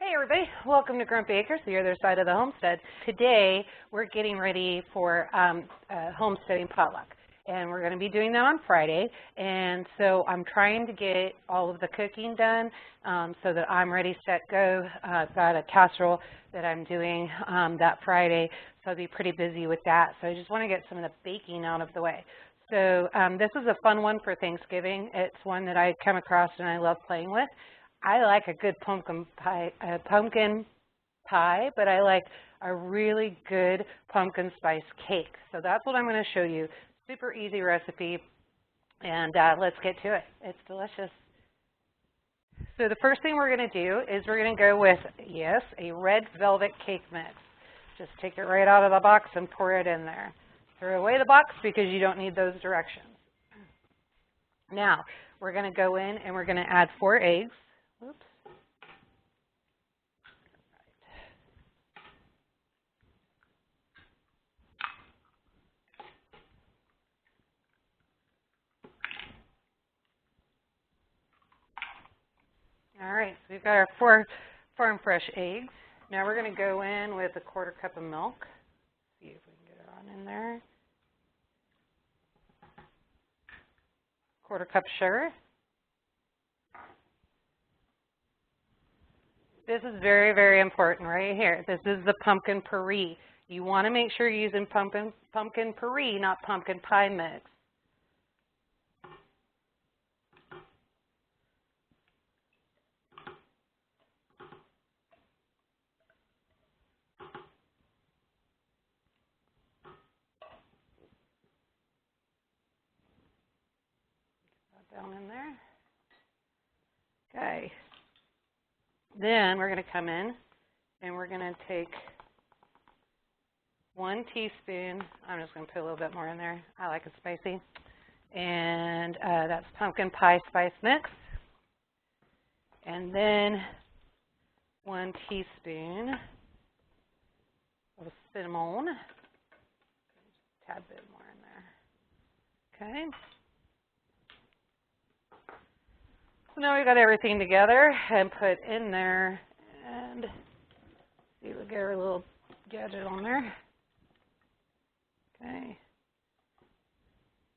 Hey everybody, welcome to Grumpy Acres, the other side of the homestead. Today we're getting ready for homesteading potluck, and we're going to be doing that on Friday. And so I'm trying to get all of the cooking done so that I'm ready, set, go. I've got a casserole that I'm doing that Friday, so I'll be pretty busy with that. So I just want to get some of the baking out of the way. So this is a fun one for Thanksgiving. It's one that I come across and I love playing with. I like a good pumpkin pie, but I like a really good pumpkin spice cake. So that's what I'm going to show you. Super easy recipe, and let's get to it. It's delicious. So the first thing we're going to do is we're going to go with, yes, a red velvet cake mix. Just take it right out of the box and pour it in there. Throw away the box because you don't need those directions. Now, we're going to go in and we're going to add 4 eggs. Oops. All right, so we've got our 4 farm fresh eggs. Now we're going to go in with a 1/4 cup of milk. See if we can get it on in there. 1/4 cup sugar. This is very, very important right here. This is the pumpkin puree. You want to make sure you're using pumpkin puree, not pumpkin pie mix. Put that down in there. Okay. Then we're going to come in and we're going to take 1 teaspoon. I'm just going to put a little bit more in there. I like it spicy. And that's pumpkin pie spice mix. And then 1 teaspoon of cinnamon. A tad bit more in there. Okay. So now we've got everything together and put in there. And see, we'll get our little gadget on there. Okay.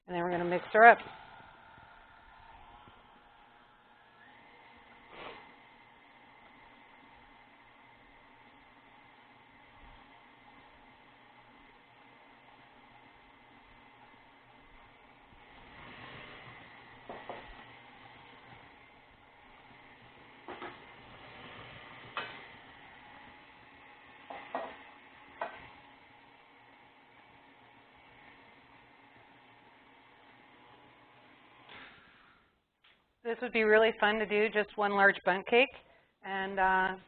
And then we're going to mix her up. This would be really fun to do, just 1 large bundt cake. And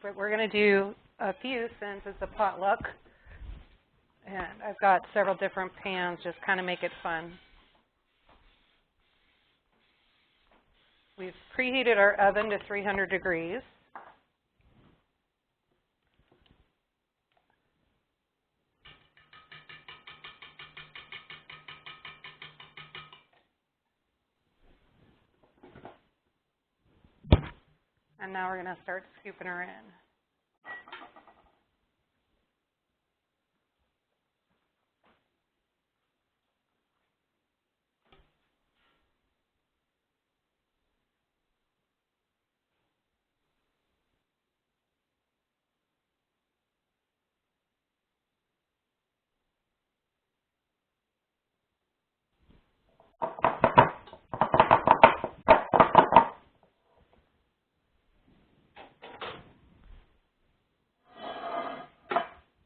but we're going to do a few since it's a potluck. And I've got several different pans, just kind of make it fun. We've preheated our oven to 300 degrees. And now we're going to start scooping her in.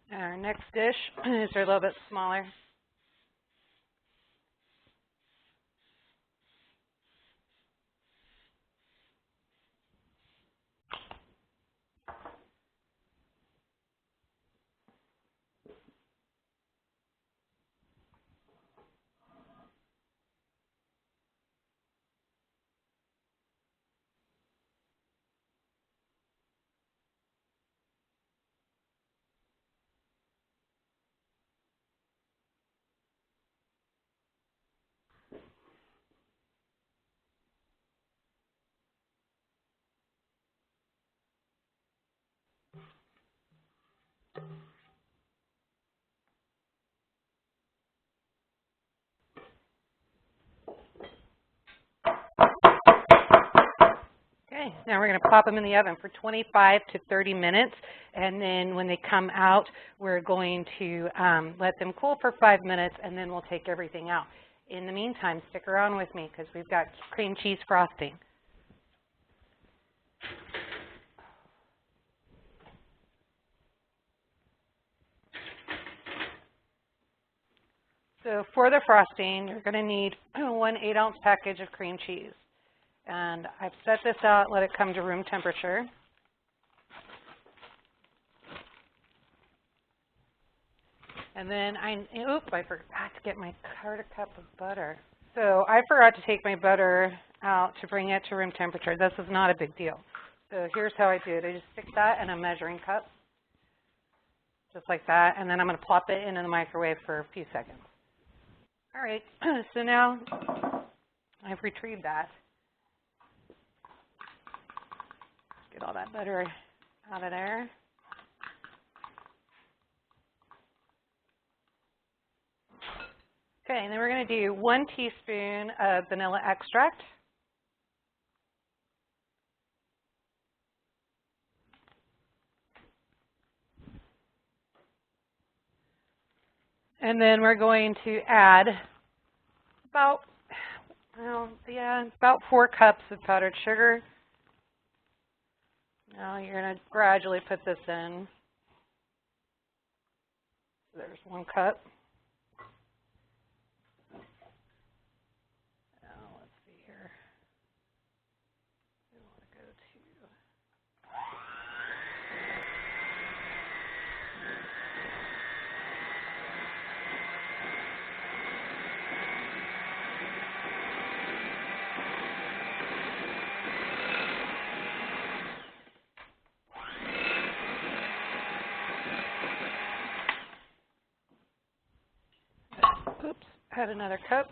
And our next dish is a little bit smaller. Now we're going to pop them in the oven for 25 to 30 minutes, and then when they come out, we're going to let them cool for 5 minutes, and then we'll take everything out. In the meantime, stick around with me because we've got cream cheese frosting. So for the frosting, you're going to need 1 8-ounce package of cream cheese. And I've set this out, let it come to room temperature. And then I forgot to get my quarter cup of butter. So I forgot to take my butter out to bring it to room temperature. This is not a big deal. So here's how I do it. I just stick that in a measuring cup, just like that. And then I'm going to plop it into the microwave for a few seconds. All right, so now I've retrieved that. Get all that butter out of there. Okay, and then we're going to do 1 teaspoon of vanilla extract. And then we're going to add about 4 cups of powdered sugar. Now you're going to gradually put this in. There's 1 cup. Now let's see here. We want to go to add another cup.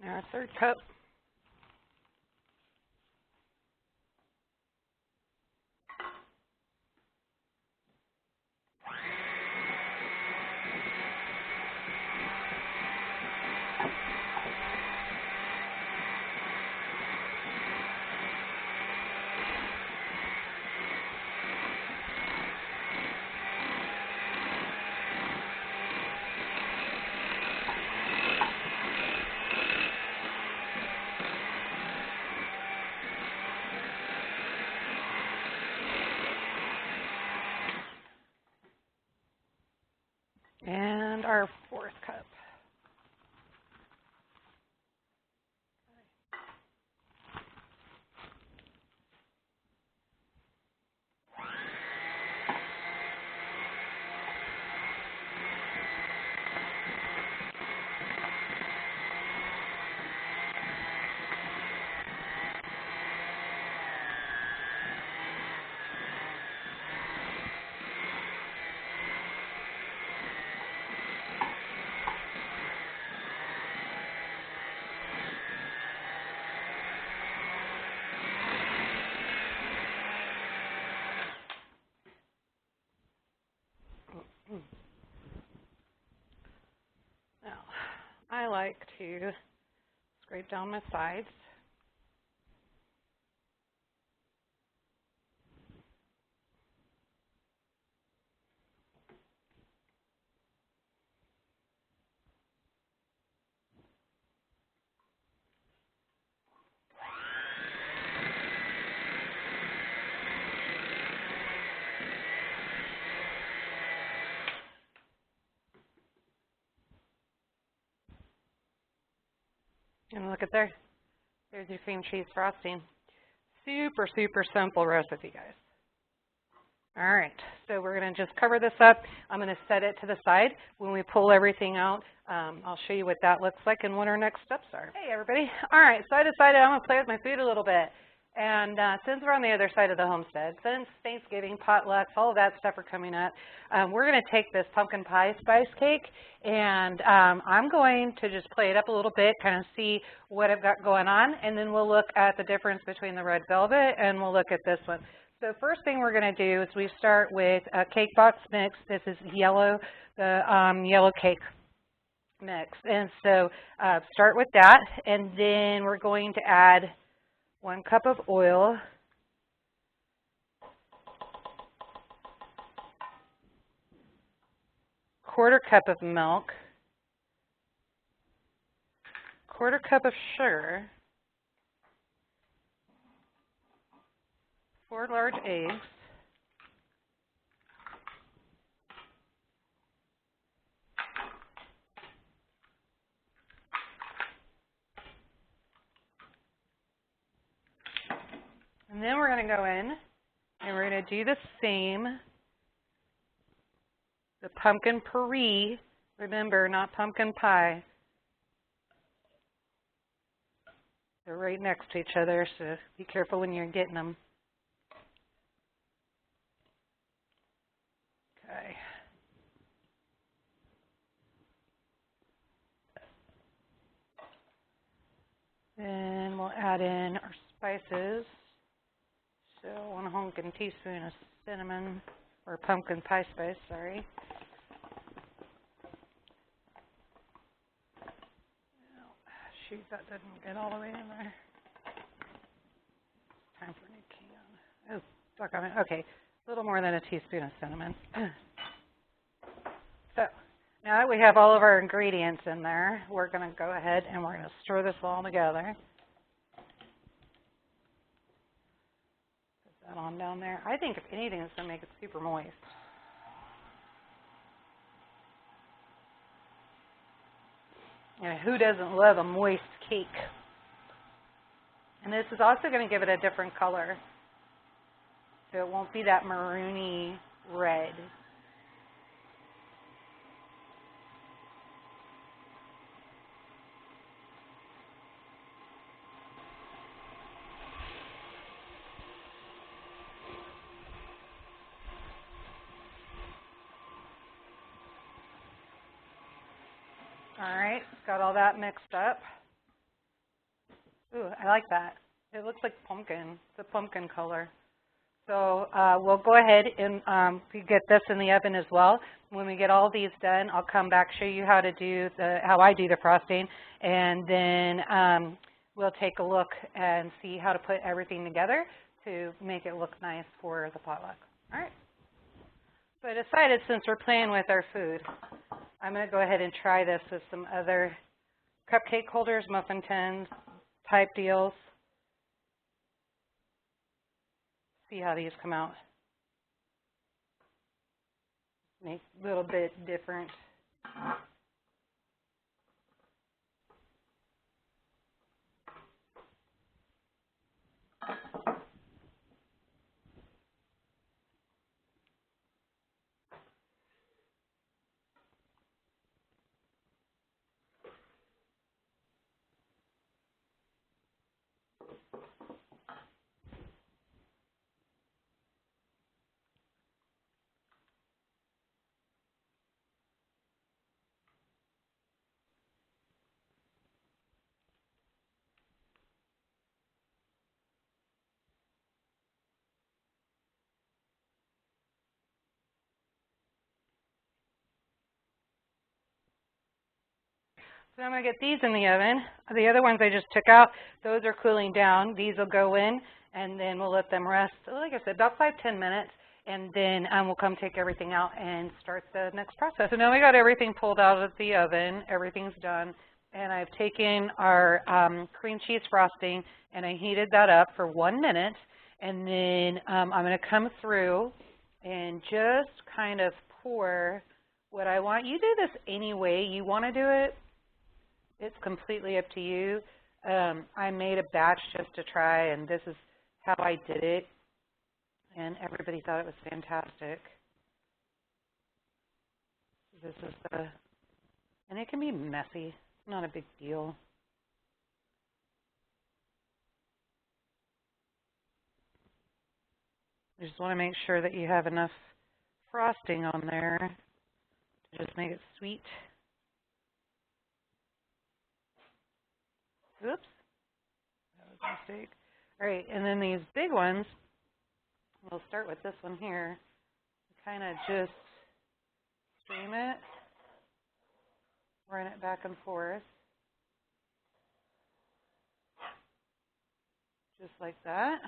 Now a 3rd cup. And our 4th cup. Now, I like to scrape down my sides. And look at there. There's your cream cheese frosting. Super, super simple recipe, guys. All right, so we're going to just cover this up. I'm going to set it to the side. When we pull everything out, I'll show you what that looks like and what our next steps are. Hey everybody. All right, so I decided I'm going to play with my food a little bit. And since we're on the other side of the homestead, since Thanksgiving, potlucks, all of that stuff are coming up, we're going to take this pumpkin pie spice cake, and I'm going to just play it up a little bit, kind of see what I've got going on, and then we'll look at the difference between the red velvet, and we'll look at this one. So first thing we're going to do is we start with a cake box mix. This is yellow, the yellow cake mix. And so start with that, and then we're going to add 1 cup of oil, quarter cup of milk, quarter cup of sugar, 4 large eggs, and then we're going to go in and we're going to do the same, the pumpkin puree, remember, not pumpkin pie. They're right next to each other, so be careful when you're getting them. Okay. Then we'll add in our spices. So 1 honking teaspoon of cinnamon, or pumpkin pie spice, sorry. Oh, shoot, that didn't get all the way in there. Time for a new can. Oh, stuck on it. Okay, a little more than a teaspoon of cinnamon. So now that we have all of our ingredients in there, we're going to go ahead and we're going to stir this all together. Put that on down there. I think if anything, it's going to make it super moist. And who doesn't love a moist cake? And this is also going to give it a different color. So it won't be that maroony red. All right, got all that mixed up. Ooh, I like that. It looks like pumpkin. It's a pumpkin color. So we'll go ahead and get this in the oven as well. When we get all these done, I'll come back, show you how to do how I do the frosting, and then we'll take a look and see how to put everything together to make it look nice for the potluck. All right. So I decided, since we're playing with our food, I'm going to go ahead and try this with some other cupcake holders, muffin tins type deals. See how these come out. Make a little bit different. So I'm going to get these in the oven. The other ones I just took out, those are cooling down. These will go in, and then we'll let them rest, like I said, about 5–10 minutes, and then we'll come take everything out and start the next process. So now we got everything pulled out of the oven. Everything's done. And I've taken our cream cheese frosting, and I heated that up for 1 minute. And then I'm going to come through and just kind of pour what I want. You do this any way you want to do it. It's completely up to you. I made a batch just to try, and this is how I did it. And everybody thought it was fantastic. This is the And it can be messy. It's not a big deal. You just want to make sure that you have enough frosting on there to just make it sweet. Oops, that was a mistake. All right, and then these big ones, we'll start with this one here. Kind of just stream it, run it back and forth, just like that.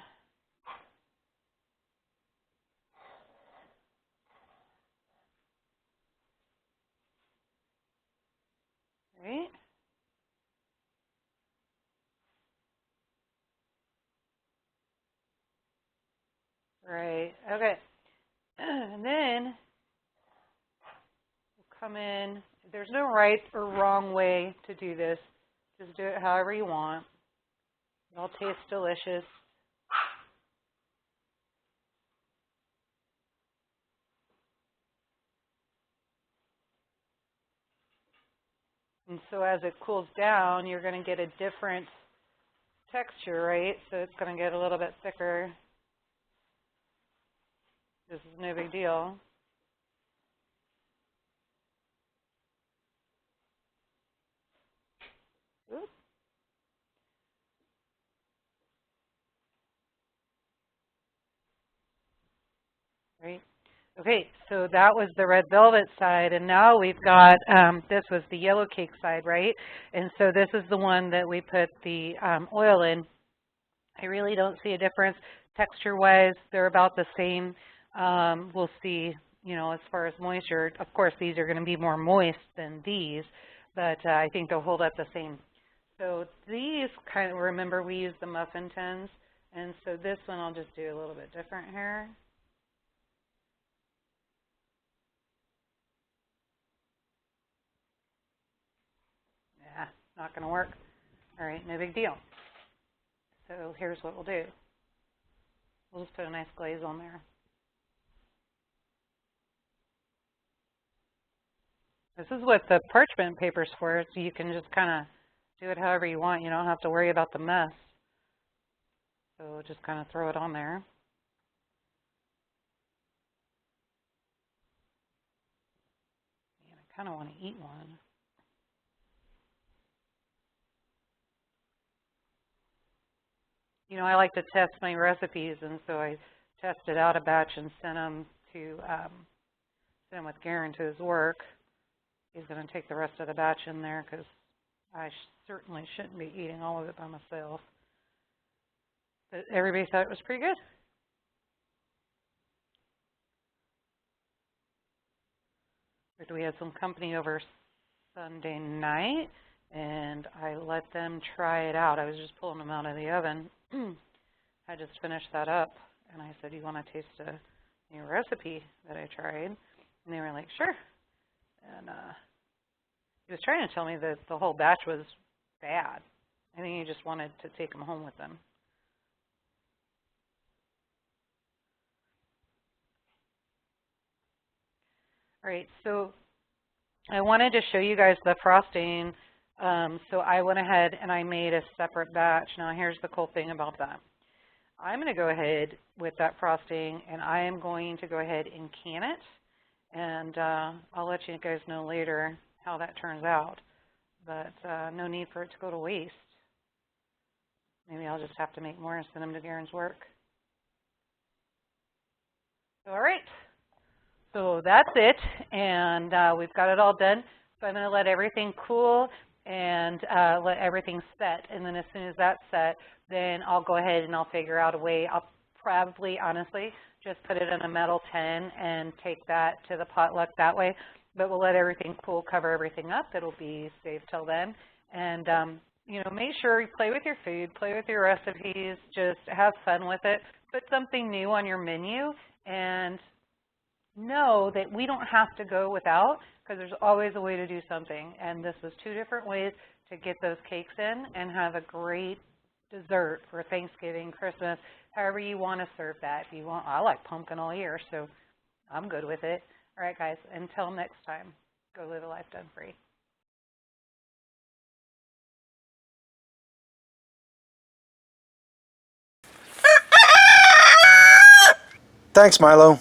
Right? Right, okay. And then we'll come in. There's no right or wrong way to do this. Just do it however you want. It'll taste delicious. And so as it cools down, you're going to get a different texture, right? So it's going to get a little bit thicker. This is no big deal. Oops. Right. Okay, so that was the red velvet side, and now we've got, this was the yellow cake side, right? And so this is the one that we put the oil in. I really don't see a difference. Texture-wise, they're about the same. We'll see, you know, as far as moisture. Of course, these are going to be more moist than these, but I think they'll hold up the same. So these kind of, remember we use the muffin tins, and so this one I'll just do a little bit different here. Yeah, not going to work. All right, no big deal. So here's what we'll do. We'll just put a nice glaze on there. This is what the parchment paper's for, so you can just kind of do it however you want. You don't have to worry about the mess. So just kind of throw it on there. Man, I kind of want to eat one. You know, I like to test my recipes, and so I tested out a batch and sent them with Garen to his work. He's going to take the rest of the batch in there because I certainly shouldn't be eating all of it by myself. But everybody thought it was pretty good. We had some company over Sunday night, and I let them try it out. I was just pulling them out of the oven. I just finished that up, and I said, "You want to taste a new recipe that I tried?" And they were like, "Sure." And he was trying to tell me that the whole batch was bad. I think he just wanted to take them home with him. All right, so I wanted to show you guys the frosting. So I went ahead and I made a separate batch. Now here's the cool thing about that. I'm going to go ahead with that frosting, and I am going to go ahead and can it. And I'll let you guys know later how that turns out. But no need for it to go to waste. Maybe I'll just have to make more and send them to Garen's work. All right. So that's it, and we've got it all done. So I'm going to let everything cool and let everything set. And then as soon as that's set, then I'll go ahead and I'll figure out a way. I'll probably, honestly, just put it in a metal tin and take that to the potluck that way. But we'll let everything cool, cover everything up. It'll be safe till then. And, you know, make sure you play with your food, play with your recipes, just have fun with it. Put something new on your menu, and know that we don't have to go without, because there's always a way to do something. And this was 2 different ways to get those cakes in and have a great dessert for Thanksgiving, Christmas, however you want to serve that. If you want, I like pumpkin all year, so I'm good with it. All right, guys, until next time, go live a life done free. Thanks, Milo.